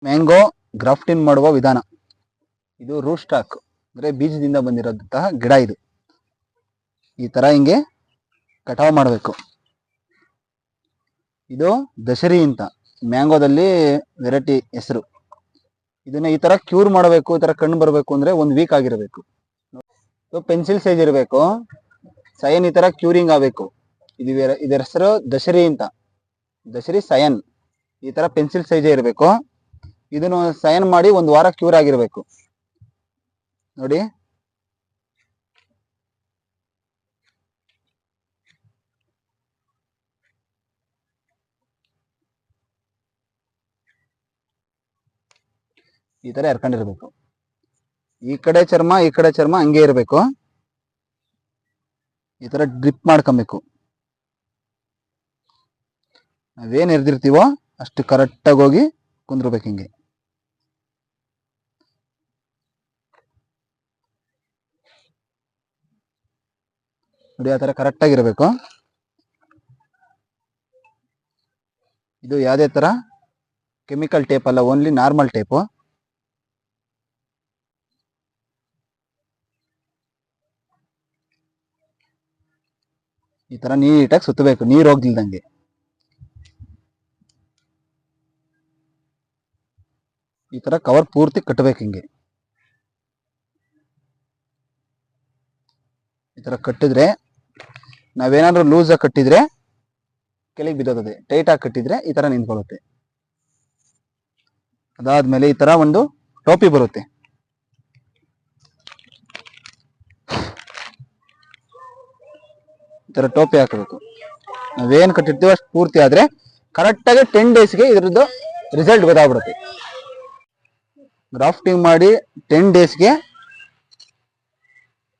Mango ಗ್ರಾಫ್ಟಿನ್ ಮಾಡುವ ವಿಧಾನ. ಇದು ರೂಟ್ ಸ್ಟಾಕ್ ಅಂದ್ರೆ ಬೀಜದಿಂದ ಬಂದಿರೋಂತಹ ಗಿಡ. ಇದು ಈ ತರ ಹಿಂಗೆ ಕಟಾವು ಮಾಡಬೇಕು. ಇದು ದಶರಿ ಅಂತ ಮ್ಯಾಂಗೋದಲ್ಲಿ ವೆರೈಟಿ ಹೆಸರು. ಇದನ್ನ ಈ ತರ ಕ್ಯೂರ್ ಮಾಡಬೇಕು, ಈ ತರ ಕಣ್ಣು ಬರಬೇಕು ಅಂದ್ರೆ 1 ವೀಕ್ ಆಗಿರಬೇಕು. ಪೆನ್ಸಿಲ್ ಸೈಜ್ ಇರಬೇಕು. ಸಯನ್ ಈ ತರ ಕ್ಯೂರಿಂಗ್ ಆಗಬೇಕು. ಇದರ ಹೆಸರು ದಶರಿ ಅಂತ, ದಶರಿ ಸಯನ್. ಈ ತರ ಪೆನ್ಸಿಲ್ ಸೈಜ್ ಇರಬೇಕು. ಇದನ್ನು ಸೈನ್ ಮಾಡಿ 1 ವಾರ ಕ್ಯೂರ್ ಆಗಿರ್ಬೇಕು. ನೋಡಿ, ಈ ತರ ಎರ್ಕೊಂಡಿರ್ಬೇಕು. ಈ ಕಡೆ ಚರ್ಮ ಈ ಕಡೆ ಚರ್ಮ ಹಂಗೆ ಇರಬೇಕು. ಈ ತರ ಡ್ರಿಪ್ ಮಾಡ್ಕೊಬೇಕು. ನಾವೇನ್ ಎರ್ದಿರ್ತೀವೋ ಅಷ್ಟು ಕರೆಕ್ಟಾಗಿ ಹೋಗಿ ಕುಂದ್ರಬೇಕು. ಹಿಂಗೆ ನೋಡಿ, ಆ ತರ ಕರೆಕ್ಟ್ ಆಗಿರ್ಬೇಕು. ಇದು ಯಾವುದೇ ತರ ಕೆಮಿಕಲ್ ಟೇಪ್ ಅಲ್ಲ, ಓನ್ಲಿ ನಾರ್ಮಲ್ ಟೇಪು. ಈ ತರ ನೀಟಾಗಿ ಸುತ್ತಬೇಕು, ನೀರು ಹೋಗ್ದಿಲ್ದಂಗೆ. ಈ ತರ ಕವರ್ ಪೂರ್ತಿ ಕಟ್ಟಬೇಕು. ಹಿಂಗೆ ಈ ತರ ಕಟ್ಟಿದ್ರೆ, ನಾವೇನಾದ್ರೂ ಲೂಸ್ ಆಗಿ ಕಟ್ಟಿದ್ರೆ ಕೆಳಗೆ ಬಿದ್ದೋಗುತ್ತೆ. ಟೈಟ್ ಆಗಿ ಕಟ್ಟಿದ್ರೆ ಈ ತರ ನಿಂತ್ಕೊಳ್ಳುತ್ತೆ. ಅದಾದ್ಮೇಲೆ ಈ ತರ ಒಂದು ಟೋಪಿ ಬರುತ್ತೆ. ಈ ತರ ಟೋಪಿ ಹಾಕಬೇಕು. ನಾವೇನ್ ಕಟ್ಟಿರ್ತೀವೋ ಅಷ್ಟು ಪೂರ್ತಿ ಆದ್ರೆ ಕರೆಕ್ಟಾಗಿ 10 ಡೇಸ್ಗೆ ಇದ್ರದ್ದು ರಿಸಲ್ಟ್ ಗೊತ್ತಾಗ್ಬಿಡುತ್ತೆ. ಗ್ರಾಫ್ಟಿಂಗ್ ಮಾಡಿ 10 ಡೇಸ್ಗೆ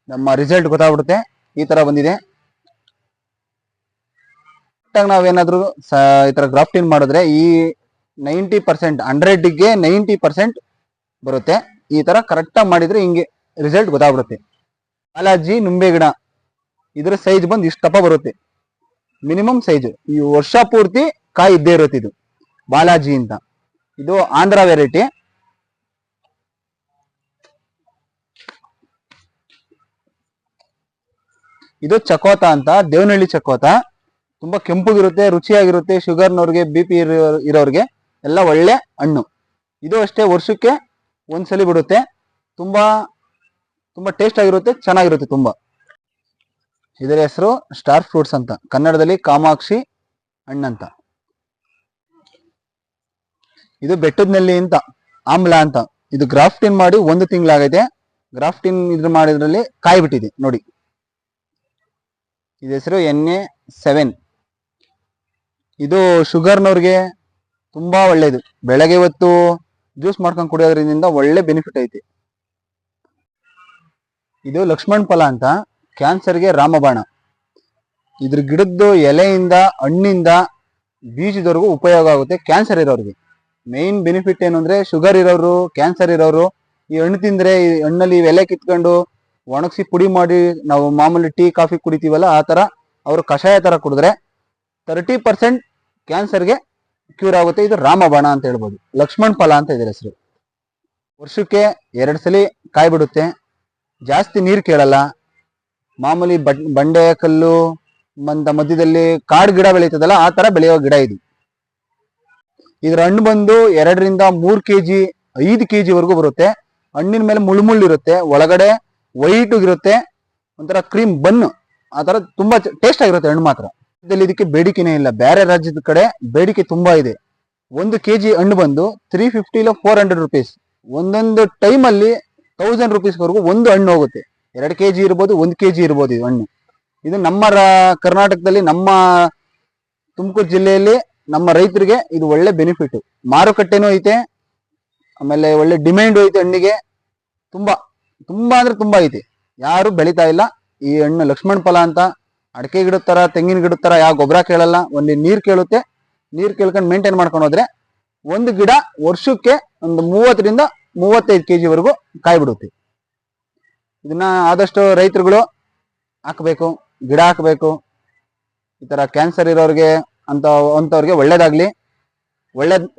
ನಮ್ಮ ರಿಸಲ್ಟ್ ಗೊತ್ತಾಗ್ಬಿಡುತ್ತೆ. ಈ ತರ ಬಂದಿದೆ. ನಾವೇನಾದ್ರೂ ಈ ತರ ಗ್ರಾಫ್ಟಿಂಗ್ ಮಾಡಿದ್ರೆ ಈ 90%, 100ಗೆ 90% ಬರುತ್ತೆ. ಈ ತರ ಕರೆಕ್ಟಾಗಿ ಮಾಡಿದ್ರೆ ಹಿಂಗೆ ರಿಸಲ್ಟ್ ಗೊತ್ತಾಗ್ಬಿಡುತ್ತೆ. ಬಾಲಾಜಿ ನಿಂಬೆ ಗಿಡ, ಇದ್ರ ಸೈಜ್ ಬಂದು ಇಷ್ಟಪ್ಪ ಬರುತ್ತೆ, ಮಿನಿಮಮ್ ಸೈಜ್. ಈ ವರ್ಷ ಪೂರ್ತಿ ಕಾಯಿ ಇದ್ದೇ ಇರುತ್ತೆ. ಇದು ಬಾಲಾಜಿ ಅಂತ, ಇದು ಆಂಧ್ರ ವೆರೈಟಿ. ಇದು ಚಕೋತ ಅಂತ, ದೇವನಹಳ್ಳಿ ಚಕೋತ. ತುಂಬಾ ಕೆಂಪಗಿರುತ್ತೆ, ರುಚಿಯಾಗಿರುತ್ತೆ. ಶುಗರ್ನವ್ರಿಗೆ, BP ಇರೋರಿಗೆ ಎಲ್ಲ ಒಳ್ಳೆ ಹಣ್ಣು. ಇದು ಅಷ್ಟೇ, ವರ್ಷಕ್ಕೆ ಒಂದ್ಸಲಿ ಬಿಡುತ್ತೆ. ತುಂಬಾ ತುಂಬಾ ಟೇಸ್ಟ್ ಆಗಿರುತ್ತೆ, ಚೆನ್ನಾಗಿರುತ್ತೆ ತುಂಬಾ. ಇದರ ಹೆಸರು ಸ್ಟಾರ್ ಫ್ರೂಟ್ಸ್ ಅಂತ, ಕನ್ನಡದಲ್ಲಿ ಕಾಮಾಕ್ಷಿ ಹಣ್ಣಂತ. ಇದು ಬೆಟ್ಟದನೆಲ್ಲಿ ಅಂತ, ಆಮ್ಲ ಅಂತ. ಇದು ಗ್ರಾಫ್ಟಿನ್ ಮಾಡಿ 1 ತಿಂಗಳಾಗೈತೆ. ಗ್ರಾಫ್ಟಿನ್ ಇದ್ರ ಮಾಡಿದ್ರಲ್ಲಿ ಕಾಯಿ ಬಿಟ್ಟಿದೆ ನೋಡಿ. ಇದ್ರ ಹೆಸರು NA7. ಇದು ಶುಗರ್ನವ್ರಿಗೆ ತುಂಬಾ ಒಳ್ಳೇದು. ಬೆಳಗ್ಗೆ ಹೊತ್ತು ಜ್ಯೂಸ್ ಮಾಡ್ಕೊಂಡು ಕುಡಿಯೋದ್ರಿಂದ ಒಳ್ಳೆ ಬೆನಿಫಿಟ್ ಐತಿ. ಇದು ಲಕ್ಷ್ಮಣ್ ಫಲ ಅಂತ, ಕ್ಯಾನ್ಸರ್ಗೆ ರಾಮಬಾಣ. ಇದ್ರ ಗಿಡದ್ದು ಎಲೆಯಿಂದ, ಹಣ್ಣಿಂದ, ಬೀಜದವರೆಗೂ ಉಪಯೋಗ ಆಗುತ್ತೆ ಕ್ಯಾನ್ಸರ್ ಇರೋರಿಗೆ. ಮೇನ್ ಬೆನಿಫಿಟ್ ಏನು ಅಂದ್ರೆ, ಶುಗರ್ ಇರೋರು, ಕ್ಯಾನ್ಸರ್ ಇರೋರು ಈ ಹಣ್ಣು ತಿಂದ್ರೆ, ಈ ಹಣ್ಣಲ್ಲಿ ಎಲೆ ಕಿತ್ಕೊಂಡು ಒಣಗಿಸಿ ಪುಡಿ ಮಾಡಿ ನಾವು ಮಾಮೂಲಿ ಟೀ ಕಾಫಿ ಕುಡಿತೀವಲ್ಲ, ಆ ತರ ಅವರು ಕಷಾಯ ತರ ಕುಡಿದ್ರೆ 30% ಕ್ಯಾನ್ಸರ್ಗೆ ಕ್ಯೂರ್ ಆಗುತ್ತೆ. ಇದು ರಾಮಬಾಣ ಅಂತ ಹೇಳ್ಬೋದು. ಲಕ್ಷ್ಮಣ್ ಫಲ ಅಂತ ಇದರ ಹೆಸರು. ವರ್ಷಕ್ಕೆ 2 ಸಲ ಕಾಯಿ ಬಿಡುತ್ತೆ. ಜಾಸ್ತಿ ನೀರು ಕೇಳಲ್ಲ. ಮಾಮೂಲಿ ಬಂಡೆ ಕಲ್ಲು ಮಧ್ಯದಲ್ಲಿ ಕಾಡು ಗಿಡ ಬೆಳೀತದಲ್ಲ, ಆ ತರ ಬೆಳೆಯೋ ಗಿಡ ಇದು. ಇದ್ರ ಹಣ್ಣು ಬಂದು 2 ರಿಂದ 3 kg, 5 kg ವರೆಗೂ ಬರುತ್ತೆ. ಹಣ್ಣಿನ ಮೇಲೆ ಮುಳ್ಳಿರುತ್ತೆ, ಒಳಗಡೆ ವೈಟ್ ಇರುತ್ತೆ, ಒಂಥರ ಕ್ರೀಮ್ ಬನ್. ಆ ತರ ತುಂಬಾ ಟೇಸ್ಟ್ ಆಗಿರುತ್ತೆ ಹಣ್ಣು ಮಾತ್ರ. ಇದಕ್ಕೆ ಬೇಡಿಕೆನೇ ಇಲ್ಲ. ಬೇರೆ ರಾಜ್ಯದ ಕಡೆ ಬೇಡಿಕೆ ತುಂಬಾ ಇದೆ. 1 kg ಹಣ್ಣು ಬಂದು 350 ಇಲ್ಲ 400 rupees. ಒಂದೊಂದು ಟೈಮ್ ಅಲ್ಲಿ 1000 rupees ವರೆಗೂ ಒಂದು ಹಣ್ಣು ಹೋಗುತ್ತೆ. 2 kg ಇರ್ಬೋದು, 1 kg ಇರ್ಬೋದು ಇದು ಹಣ್ಣು. ಇದು ನಮ್ಮ ಕರ್ನಾಟಕದಲ್ಲಿ, ನಮ್ಮ ತುಮಕೂರು ಜಿಲ್ಲೆಯಲ್ಲಿ ನಮ್ಮ ರೈತರಿಗೆ ಇದು ಒಳ್ಳೆ ಬೆನಿಫಿಟ್. ಮಾರುಕಟ್ಟೆನೂ ಐತೆ, ಆಮೇಲೆ ಒಳ್ಳೆ ಡಿಮ್ಯಾಂಡ್ ಐತೆ ಹಣ್ಣಿಗೆ. ತುಂಬಾ ತುಂಬಾ ಅಂದ್ರೆ ತುಂಬಾ ಐತೆ. ಯಾರು ಬೆಳಿತಾ ಇಲ್ಲ ಈ ಹಣ್ಣು. ಲಕ್ಷ್ಮಣ್ ಫಲ ಅಂತ, ಅಡಕೆ ಗಿಡದ ತರ, ತೆಂಗಿನ ಗಿಡದ ತರ ಯಾವ ಗೊಬ್ಬರ ಕೇಳಲ್ಲ, ಒಂದು ನೀರ್ ಕೇಳುತ್ತೆ. ನೀರ್ ಕೇಳ್ಕೊಂಡು ಮೇಂಟೈನ್ ಮಾಡ್ಕೊಂಡು ಹೋದ್ರೆ ಒಂದು ಗಿಡ ವರ್ಷಕ್ಕೆ ಒಂದು 30 ರಿಂದ 35 kg ವರೆಗೂ ಕಾಯಿ ಬಿಡುತ್ತೆ. ಇದನ್ನ ಆದಷ್ಟು ರೈತರುಗಳು ಹಾಕಬೇಕು, ಗಿಡ ಹಾಕಬೇಕು. ಈ ತರ ಕ್ಯಾನ್ಸರ್ ಇರೋರಿಗೆ ಅಂತವ್ರಿಗೆ ಒಳ್ಳೇದಾಗ್ಲಿ,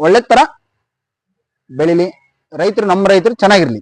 ಒಳ್ಳೆ ತರ ಬೆಳಿಲಿ, ನಮ್ಮ ರೈತರು ಚೆನ್ನಾಗಿರ್ಲಿ.